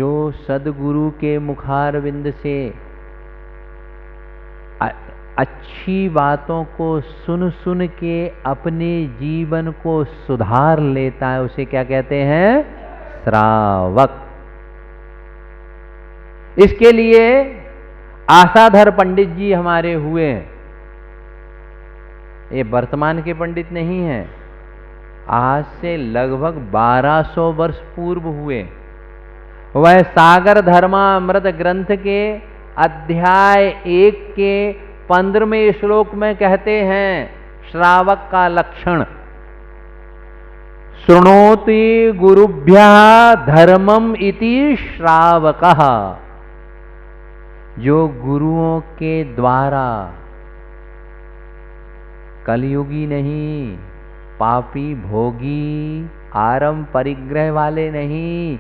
जो सद्गुरु के मुखारविंद से अच्छी बातों को सुन सुन के अपने जीवन को सुधार लेता है, उसे क्या कहते हैं? श्रावक। इसके लिए आसाधर पंडित जी हमारे हुए हैं। ये वर्तमान के पंडित नहीं हैं, आज से लगभग 1200 वर्ष पूर्व हुए। वह सागर धर्मामृत ग्रंथ के अध्याय 1 के 15वें श्लोक में कहते हैं श्रावक का लक्षण, शृणोति गुरुभ्यः धर्मम इति श्रावकः। जो गुरुओं के द्वारा, कलयुगी नहीं, पापी भोगी आरंभ परिग्रह वाले नहीं,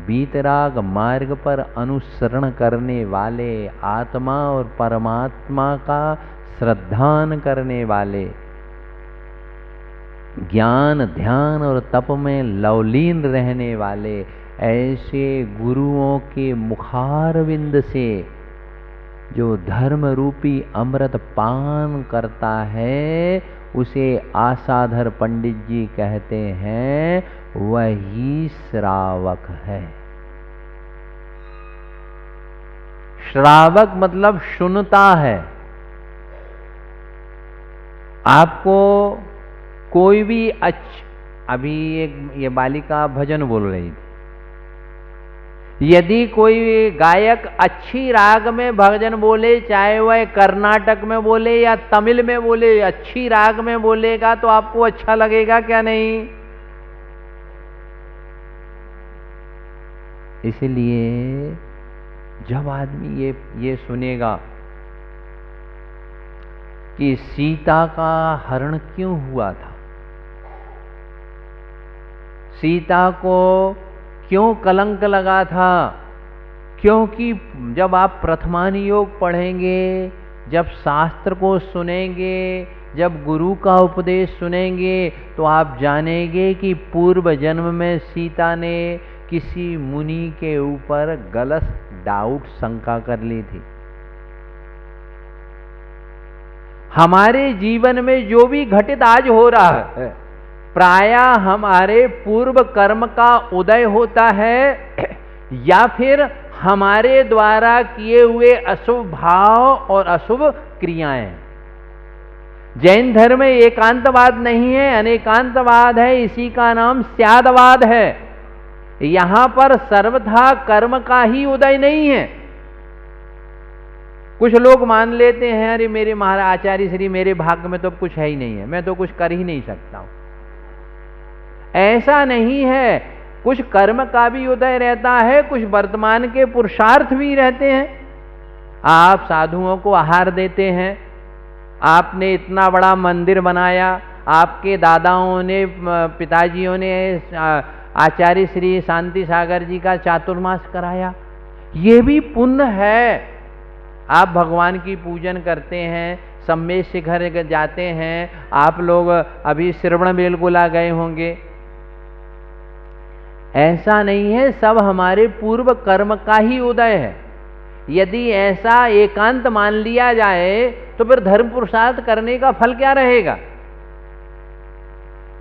बीतराग मार्ग पर अनुसरण करने वाले, आत्मा और परमात्मा का श्रद्धान करने वाले, ज्ञान ध्यान और तप में लवलीन रहने वाले, ऐसे गुरुओं के मुखारविंद से जो धर्म रूपी अमृत पान करता है, उसे आसाधर पंडित जी कहते हैं, वही श्रावक है। श्रावक मतलब सुनता है। आपको कोई भी अभी एक ये बालिका भजन बोल रही थी, यदि कोई गायक अच्छी राग में भजन बोले, चाहे वह कर्नाटक में बोले या तमिल में बोले, अच्छी राग में बोलेगा तो आपको अच्छा लगेगा क्या? नहीं। इसलिए जब आदमी ये सुनेगा कि सीता का हरण क्यों हुआ था, सीता को क्यों कलंक लगा था, क्योंकि जब आप प्रथमान योग पढ़ेंगे, जब शास्त्र को सुनेंगे, जब गुरु का उपदेश सुनेंगे, तो आप जानेंगे कि पूर्व जन्म में सीता ने किसी मुनि के ऊपर गलत डाउट शंका कर ली थी। हमारे जीवन में जो भी घटित आज हो रहा है, प्रायः हमारे पूर्व कर्म का उदय होता है या फिर हमारे द्वारा किए हुए अशुभ भाव और अशुभ क्रियाएं। जैन धर्म में एकांतवाद नहीं है, अनेकांतवाद है, इसी का नाम स्यादवाद है। यहां पर सर्वथा कर्म का ही उदय नहीं है। कुछ लोग मान लेते हैं, अरे मेरे महाराज आचार्य श्री मेरे भाग्य में तो कुछ है ही नहीं है, मैं तो कुछ कर ही नहीं सकता हूं। ऐसा नहीं है, कुछ कर्म का भी उदय रहता है, कुछ वर्तमान के पुरुषार्थ भी रहते हैं। आप साधुओं को आहार देते हैं, आपने इतना बड़ा मंदिर बनाया, आपके दादाओं ने पिताजियों ने आचार्य श्री शांति सागर जी का चातुर्मास कराया, ये भी पुण्य है। आप भगवान की पूजन करते हैं, सम्मेद शिखर जाते हैं, आप लोग अभी श्रवण बेलगोला गए होंगे। ऐसा नहीं है, सब हमारे पूर्व कर्म का ही उदय है। यदि ऐसा एकांत मान लिया जाए तो फिर धर्म पुरुषार्थ करने का फल क्या रहेगा?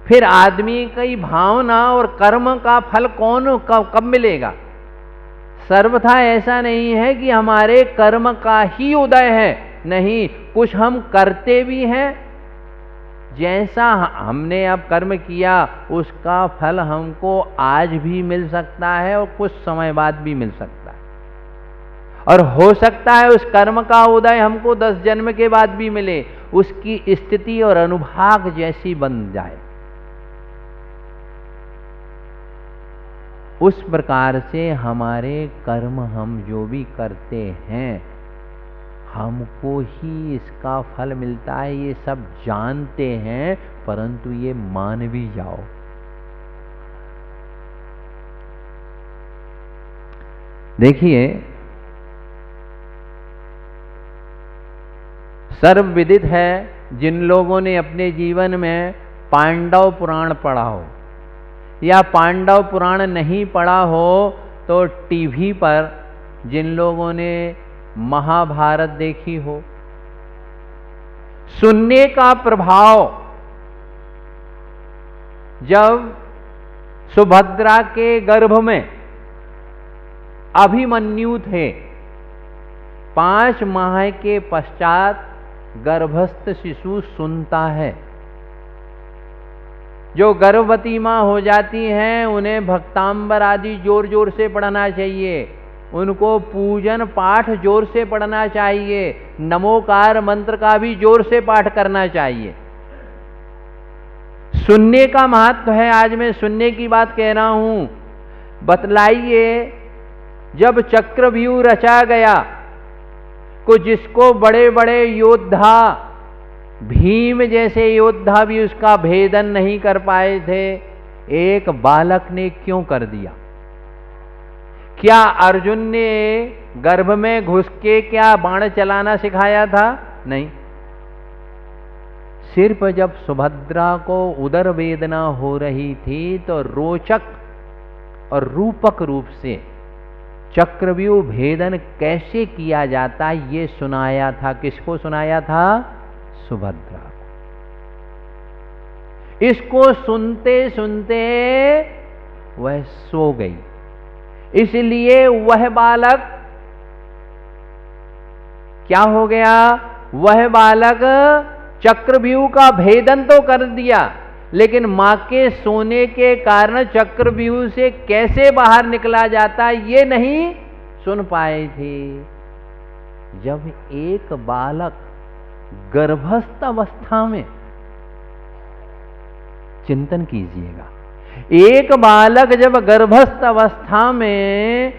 फिर आदमी की भावना और कर्म का फल कब मिलेगा? सर्वथा ऐसा नहीं है कि हमारे कर्म का ही उदय है, नहीं, कुछ हम करते भी हैं। जैसा हमने अब कर्म किया उसका फल हमको आज भी मिल सकता है और कुछ समय बाद भी मिल सकता है, और हो सकता है उस कर्म का उदय हमको 10 जन्म के बाद भी मिले, उसकी स्थिति और अनुभाग जैसी बन जाए। उस प्रकार से हमारे कर्म हम जो भी करते हैं हमको ही इसका फल मिलता है, ये सब जानते हैं, परंतु ये मान भी जाओ। देखिए, सर्वविदित है, जिन लोगों ने अपने जीवन में पांडव पुराण पढ़ा हो या पांडव पुराण नहीं पढ़ा हो, तो तो टीवी पर जिन लोगों ने महाभारत देखी हो, सुनने का प्रभाव, जब सुभद्रा के गर्भ में अभिमन्यु थे, 5 माह के पश्चात गर्भस्थ शिशु सुनता है। जो गर्भवती मां हो जाती हैं उन्हें भक्तांबर आदि जोर जोर से पढ़ना चाहिए, उनको पूजन पाठ जोर से पढ़ना चाहिए, नमोकार मंत्र का भी जोर से पाठ करना चाहिए। सुनने का महत्व है। आज मैं सुनने की बात कह रहा हूं। बतलाइए, जब चक्रव्यूह रचा गया को जिसको बड़े बड़े योद्धा, भीम जैसे योद्धा भी उसका भेदन नहीं कर पाए थे, एक बालक ने क्यों कर दिया? क्या अर्जुन ने गर्भ में घुस के क्या बाण चलाना सिखाया था? नहीं। सिर्फ जब सुभद्रा को उदर वेदना हो रही थी तो रोचक और रूपक रूप से चक्रव्यूह भेदन कैसे किया जाता ये सुनाया था। किसको सुनाया था? सुभद्रा को। इसको सुनते सुनते वह सो गई, इसलिए वह बालक क्या हो गया? वह बालक चक्रव्यूह का भेदन तो कर दिया, लेकिन मां के सोने के कारण चक्रव्यूह से कैसे बाहर निकला जाता ये नहीं सुन पाए थे। जब एक बालक गर्भस्थ अवस्था में, चिंतन कीजिएगा, एक बालक जब गर्भस्थ अवस्था में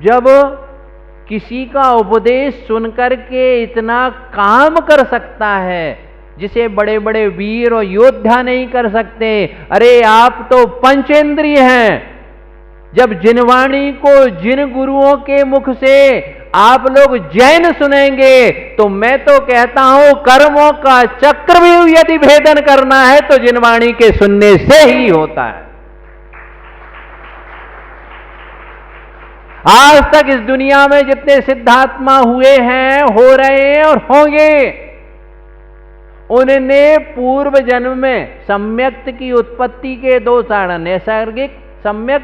जब किसी का उपदेश सुनकर के इतना काम कर सकता है जिसे बड़े बड़े वीर और योद्धा नहीं कर सकते। अरे आप तो पंचेंद्रिय हैं। जब जिनवाणी को जिन गुरुओं के मुख से आप लोग जैन सुनेंगे तो मैं तो कहता हूं कर्मों का चक्रव्यूह यदि भेदन करना है तो जिनवाणी के सुनने से ही होता है। आज तक इस दुनिया में जितने सिद्धात्मा हुए हैं, हो रहे हैं और होंगे, उन्होंने पूर्व जन्म में सम्यक्त की उत्पत्ति के 2 साधन, नैसर्गिक सम्यक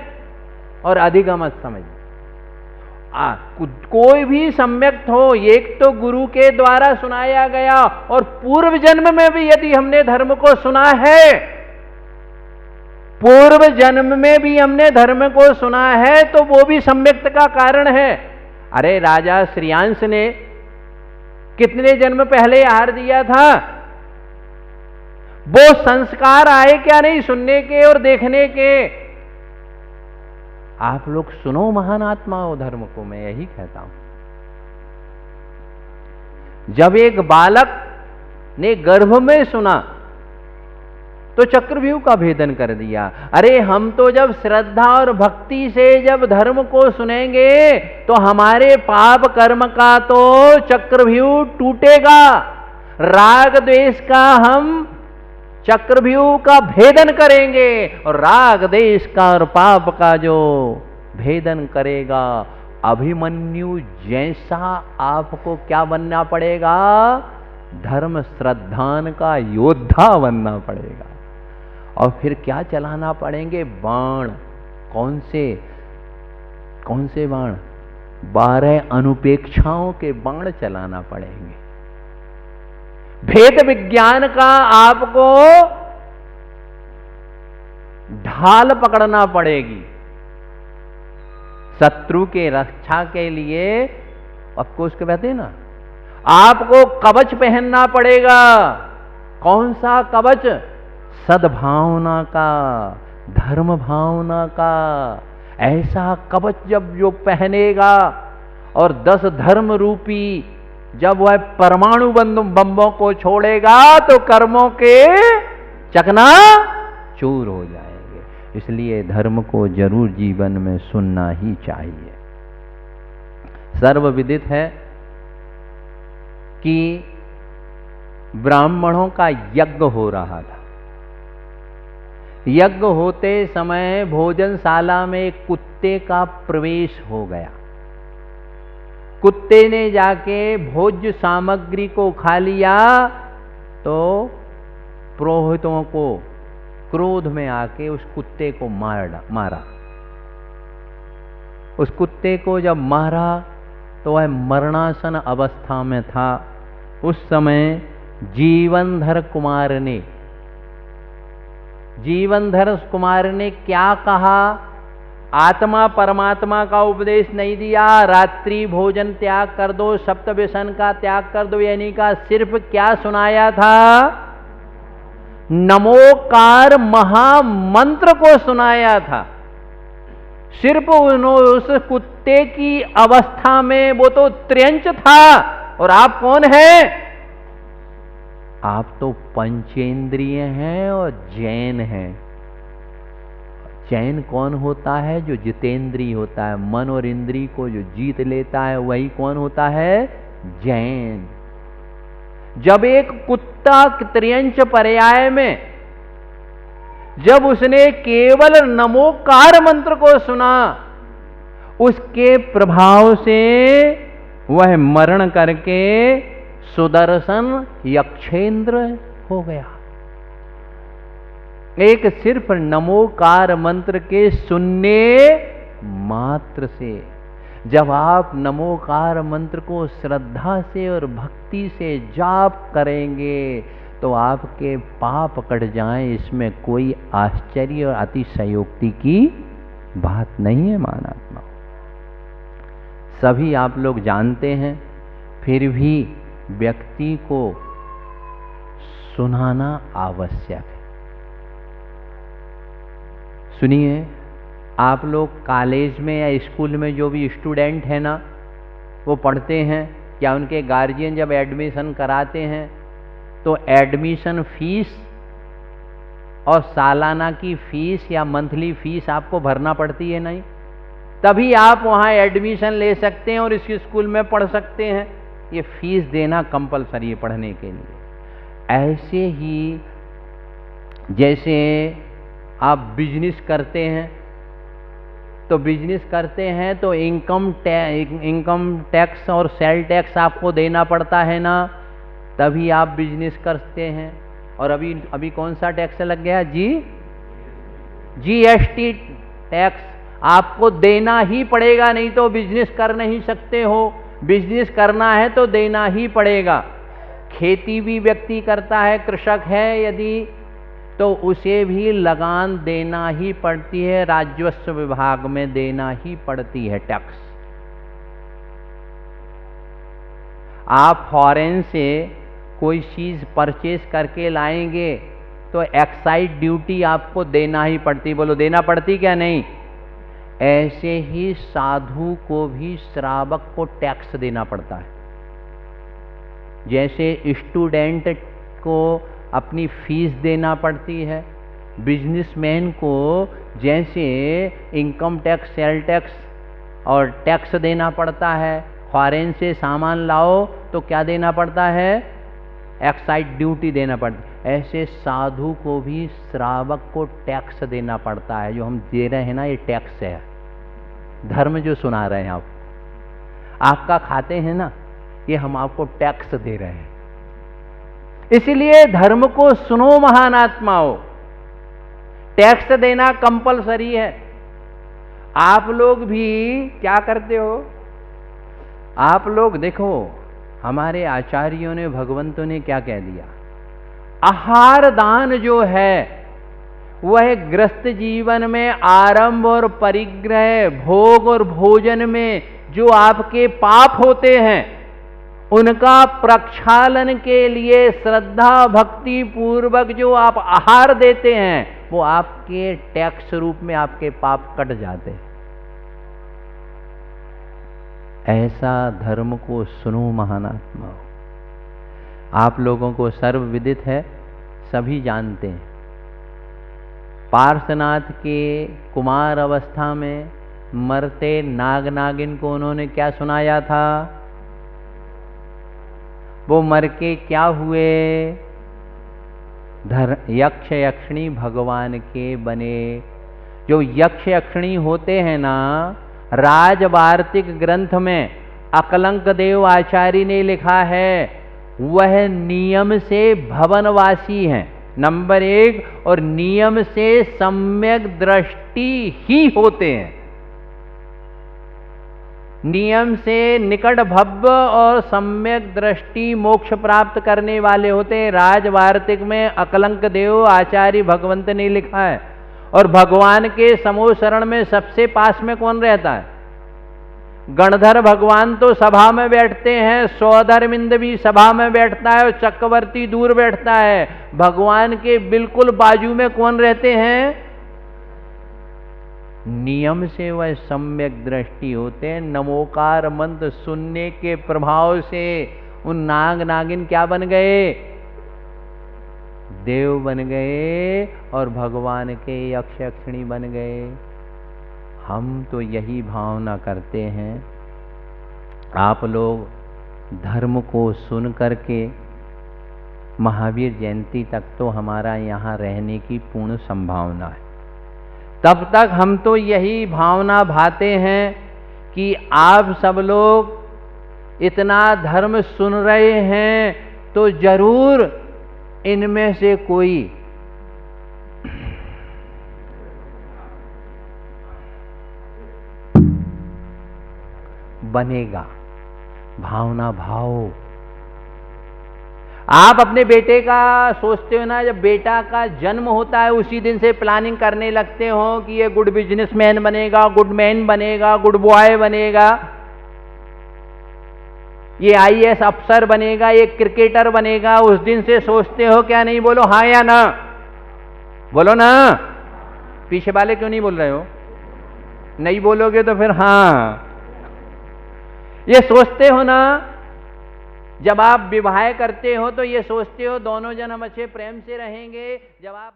और अधिगमत समझ। कोई भी सम्यक्त हो, एक तो गुरु के द्वारा सुनाया गया और पूर्व जन्म में भी यदि हमने धर्म को सुना है, पूर्व जन्म में भी हमने धर्म को सुना है तो वो भी सम्यक्त का कारण है। अरे राजा श्रेयांश ने कितने जन्म पहले आहार दिया था? वो संस्कार आए क्या नहीं सुनने के और देखने के? आप लोग सुनो महान आत्माओं धर्म को, मैं यही कहता हूं। जब एक बालक ने गर्भ में सुना तो चक्रव्यूह का भेदन कर दिया। अरे हम तो जब श्रद्धा और भक्ति से जब धर्म को सुनेंगे तो हमारे पाप कर्म का तो चक्रव्यूह टूटेगा। राग द्वेष का हम चक्रव्यूह का भेदन करेंगे और राग द्वेष का और पाप का जो भेदन करेगा, अभिमन्यु जैसा आपको क्या बनना पड़ेगा? धर्म श्रद्धान का योद्धा बनना पड़ेगा। और फिर क्या चलाना पड़ेंगे? बाण। कौन से बाण? 12 अनुपेक्षाओं के बाण चलाना पड़ेंगे। भेद विज्ञान का आपको ढाल पकड़ना पड़ेगी। शत्रु के रक्षा के लिए आपको उसके कहते हैं ना, आपको कवच पहनना पड़ेगा। कौन सा कवच? सद्भावना का, धर्म भावना का। ऐसा कवच जब जो पहनेगा और 10 धर्म रूपी जब वह परमाणु बम्बों को छोड़ेगा तो कर्मों के चकना चूर हो जाएंगे। इसलिए धर्म को जरूर जीवन में सुनना ही चाहिए। सर्वविदित है कि ब्राह्मणों का यज्ञ हो रहा था। यज्ञ होते समय भोजनशाला में कुत्ते का प्रवेश हो गया। कुत्ते ने जाके भोज्य सामग्री को खा लिया तो पुरोहितों को क्रोध में आके उस कुत्ते को मारा। उस कुत्ते को जब मारा तो वह मरणासन अवस्था में था। उस समय जीवनधर कुमार ने क्या कहा? आत्मा परमात्मा का उपदेश नहीं दिया, रात्रि भोजन त्याग कर दो, सप्त व्यसन का त्याग कर दो, यानी का सिर्फ क्या सुनाया था? नमोकार महामंत्र को सुनाया था। सिर्फ उस कुत्ते की अवस्था में वो तो त्र्यंच था, और आप कौन हैं? आप तो पंचेंद्रिय हैं और जैन हैं। जैन कौन होता है? जो जितेंद्रिय होता है, मन और इंद्रिय को जो जीत लेता है वही कौन होता है? जैन। जब एक कुत्ता त्रियंच पर्याय में जब उसने केवल नमोकार मंत्र को सुना, उसके प्रभाव से वह मरण करके सुदर्शन यक्षेंद्र हो गया। एक सिर्फ नमोकार मंत्र के सुनने मात्र से, जब आप नमोकार मंत्र को श्रद्धा से और भक्ति से जाप करेंगे तो आपके पाप कट जाएं, इसमें कोई आश्चर्य और अतिशयोक्ति की बात नहीं है। मानात्मा सभी आप लोग जानते हैं, फिर भी व्यक्ति को सुनाना आवश्यक है। सुनिए, आप लोग कॉलेज में या स्कूल में जो भी स्टूडेंट है ना, वो पढ़ते हैं, क्या उनके गार्जियन जब एडमिशन कराते हैं तो एडमिशन फीस और सालाना की फीस या मंथली फीस आपको भरना पड़ती है? नहीं। तभी आप वहाँ एडमिशन ले सकते हैं और इस स्कूल में पढ़ सकते हैं। ये फीस देना कंपलसरी है पढ़ने के लिए। ऐसे ही जैसे आप बिजनेस करते हैं, तो बिजनेस करते हैं तो इनकम टैक्स और सेल टैक्स आपको देना पड़ता है ना, तभी आप बिजनेस करते हैं। और अभी कौन सा टैक्स लग गया जी? जीएसटी टैक्स आपको देना ही पड़ेगा, नहीं तो बिजनेस कर नहीं सकते हो। बिजनेस करना है तो देना ही पड़ेगा। खेती भी व्यक्ति करता है, कृषक है यदि, तो उसे भी लगान देना ही पड़ती है, राजस्व विभाग में देना ही पड़ती है टैक्स। आप फॉरेन से कोई चीज परचेज करके लाएंगे तो एक्साइज ड्यूटी आपको देना ही पड़ती। बोलो, देना पड़ती क्या नहीं? ऐसे ही साधु को भी श्रावक को टैक्स देना पड़ता है। जैसे स्टूडेंट को अपनी फीस देना पड़ती है, बिजनेसमैन को जैसे इनकम टैक्स, सेल टैक्स और टैक्स देना पड़ता है। फॉरेन से सामान लाओ तो क्या देना पड़ता है? एक्साइज ड्यूटी देना पड़ता है। ऐसे साधु को भी श्रावक को टैक्स देना पड़ता है। जो हम दे रहे हैं ना, ये टैक्स है। धर्म जो सुना रहे हैं आपका खाते हैं ना, ये हम आपको टैक्स दे रहे हैं। इसलिए धर्म को सुनो महान आत्माओं, टैक्स देना कंपलसरी है। आप लोग भी क्या करते हो? आप लोग देखो, हमारे आचार्यों ने, भगवंतों ने क्या कह दिया? आहार दान जो है वह गृहस्थ जीवन में आरंभ और परिग्रह, भोग और भोजन में जो आपके पाप होते हैं उनका प्रक्षालन के लिए श्रद्धा भक्ति पूर्वक जो आप आहार देते हैं वो आपके टैक्स रूप में आपके पाप कट जाते हैं। ऐसा धर्म को सुनो महानात्मा। आप लोगों को सर्व विदित है, सभी जानते हैं। पार्श्वनाथ के कुमार अवस्था में मरते नाग नागिन को उन्होंने क्या सुनाया था? वो मर के क्या हुए? यक्ष यक्षिणी भगवान के बने। जो यक्ष यक्षिणी होते हैं ना, राजवार्तिक ग्रंथ में अकलंक देव आचार्य ने लिखा है, वह नियम से भवनवासी हैं, नंबर 1, और नियम से सम्यक दृष्टि ही होते हैं। नियम से निकट भव्य और सम्यक दृष्टि मोक्ष प्राप्त करने वाले होते हैं। राजवार्तिक में अकलंक देव आचार्य भगवंत ने लिखा है। और भगवान के समूह शरण में सबसे पास में कौन रहता है? गणधर भगवान तो सभा में बैठते हैं, सौधर्मिंद भी सभा में बैठता है और चक्रवर्ती दूर बैठता है। भगवान के बिल्कुल बाजू में कौन रहते हैं? नियम से वह सम्यक दृष्टि होते हैं। नमोकार मंत्र सुनने के प्रभाव से उन नाग नागिन क्या बन गए? देव बन गए और भगवान के यक्ष यक्षिणी बन गए। हम तो यही भावना करते हैं। आप लोग धर्म को सुन करके महावीर जयंती तक तो हमारा यहाँ रहने की पूर्ण संभावना है। तब तक हम तो यही भावना भाते हैं कि आप सब लोग इतना धर्म सुन रहे हैं तो जरूर इनमें से कोई बनेगा। भावना भाव। आप अपने बेटे का सोचते हो ना, जब बेटा का जन्म होता है उसी दिन से प्लानिंग करने लगते हो कि ये गुड बिजनेसमैन बनेगा, गुड मैन बनेगा, गुड बॉय बनेगा, ये आईएएस अफसर बनेगा, ये क्रिकेटर बनेगा। उस दिन से सोचते हो क्या? नहीं बोलो हाँ या ना? बोलो ना। पीछे वाले क्यों नहीं बोल रहे हो? नहीं बोलोगे तो फिर हाँ। ये सोचते हो ना, जब आप विवाह करते हो तो ये सोचते हो दोनों जन हम अच्छे प्रेम से रहेंगे। जब आप